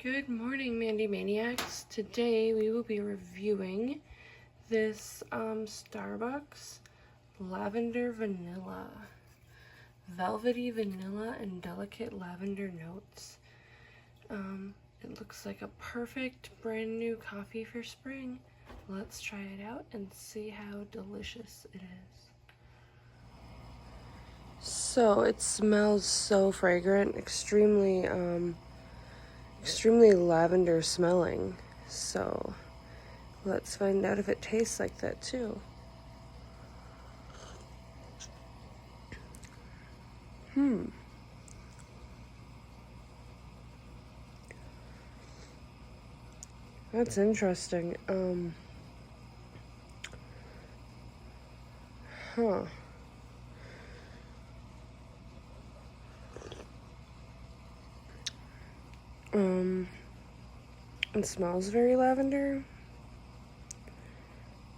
Good morning, Mandi Maniacs. Today we will be reviewing this Starbucks Lavender Vanilla. Velvety vanilla and delicate lavender notes. It looks like a perfect brand new coffee for spring. Let's try it out and see how delicious it is. So it smells so fragrant, extremely lavender smelling. So let's find out if it tastes like that too. That's interesting. Huh. It smells very lavender,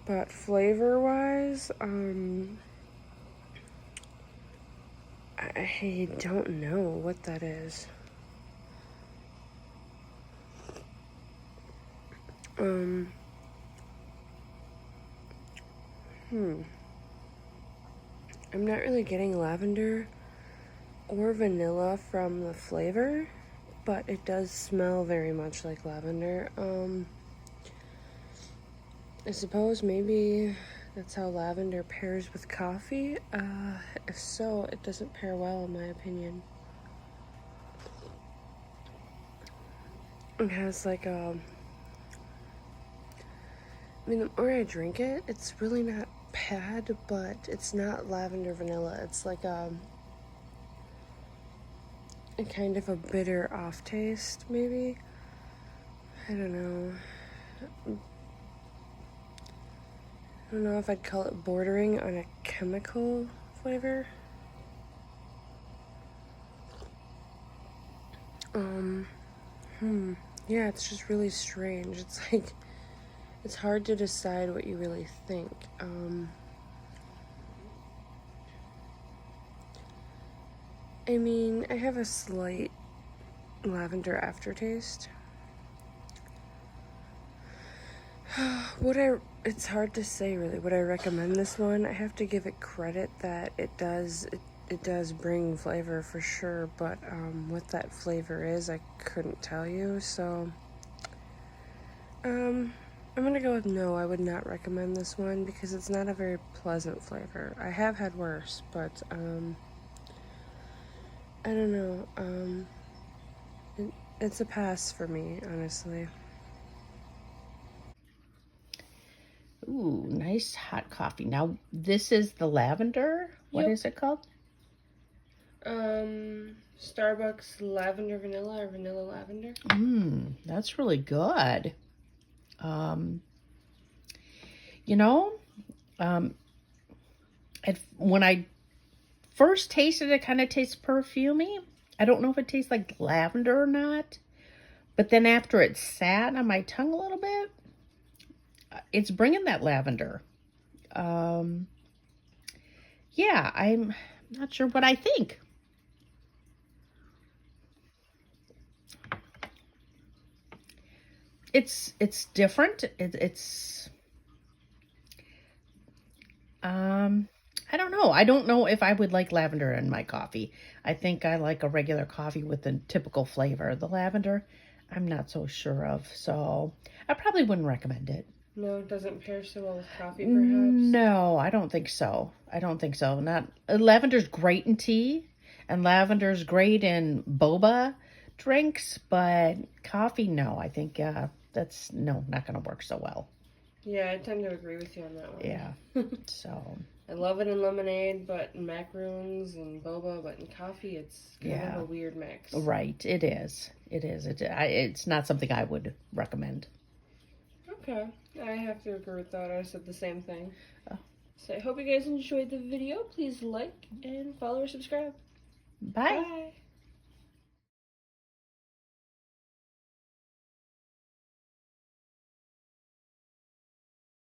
but flavor-wise, I don't know what that is. I'm not really getting lavender or vanilla from the flavor, but it does smell very much like lavender. I suppose maybe that's how lavender pairs with coffee. If so, it doesn't pair well in my opinion. It has like I mean, the more I drink it, it's really not bad, but it's not lavender vanilla. It's like a kind of a bitter off taste, maybe. I don't know. I don't know if I'd call it bordering on a chemical flavor. Yeah, it's just really strange. It's like, it's hard to decide what you really think. I mean, I have a slight lavender aftertaste. It's hard to say really. Would I recommend this one? I have to give it credit that it does bring flavor for sure, but what that flavor is, I couldn't tell you. So I'm gonna go with no. I would not recommend this one because it's not a very pleasant flavor. I have had worse, but I don't know. It's a pass for me, honestly. Ooh, nice hot coffee. Now, this is the lavender. What is it called? Starbucks Lavender Vanilla or Vanilla Lavender. That's really good. You know, when I first tasted it, kind of tastes perfumey. I don't know if it tastes like lavender or not. But then after it sat on my tongue a little bit, it's bringing that lavender. Yeah, I'm not sure what I think. It's different. I don't know. I don't know if I would like lavender in my coffee. I think I like a regular coffee with the typical flavor. The lavender, I'm not so sure of. So I probably wouldn't recommend it. No, it doesn't pair so well with coffee, perhaps? No, I don't think so. I don't think so. Not lavender's great in tea, and lavender's great in boba drinks, but coffee, no. I think that's not going to work so well. Yeah, I tend to agree with you on that one. Yeah. So I love it in lemonade, but in macaroons and boba, but in coffee, it's kind of a weird mix. Right, it is. It is. It's not something I would recommend. Okay, I have to agree with that. I said the same thing. So I hope you guys enjoyed the video. Please like and follow or subscribe. Bye. Bye.